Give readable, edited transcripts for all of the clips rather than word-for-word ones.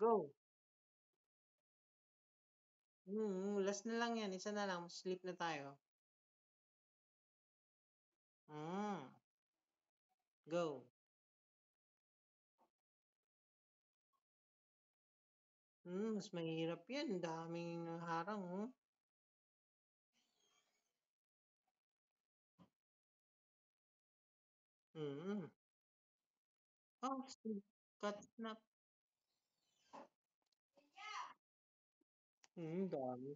Go. Last na lang 'yan, isa na lang, sleep na tayo. Hmm, go. Mas mahirap 'yan, ang daming harang, oh. Mm. Oh, sleep, cat nap. Dami.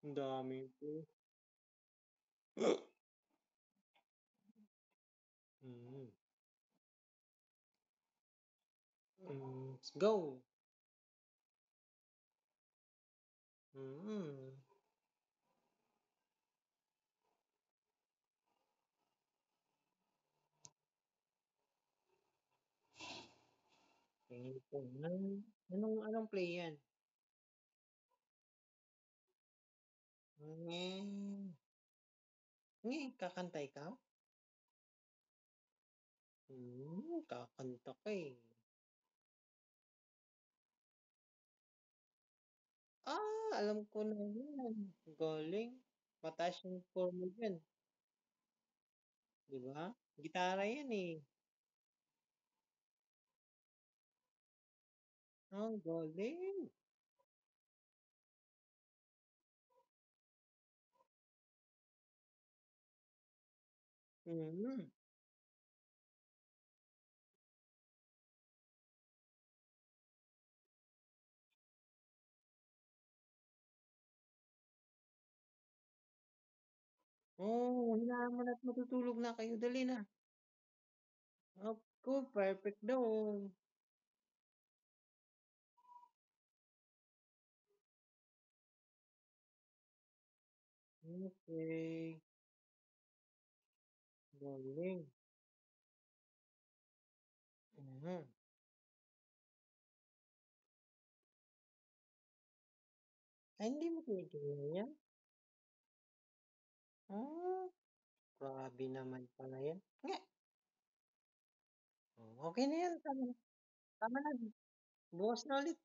Ang dami po. Mm. Go. Mm. Tingin ko anong play 'yan? Nge kakanta ikaw? Kakanta ka, eh. Alam ko na 'yan. Galing. Mataas yung score mo diyan, 'di ba? Gitara 'yan, eh. Ang galing. Mm. Hinaan mo na't matutulog na kayo, dali na. Naku, perfect daw. Okey, galing. Mhm. Hindi mo tinitingnan 'yan? Ah, grabe naman pala 'yan. Nge, okey na 'yan, tama na. Tama na, bukas na ulit.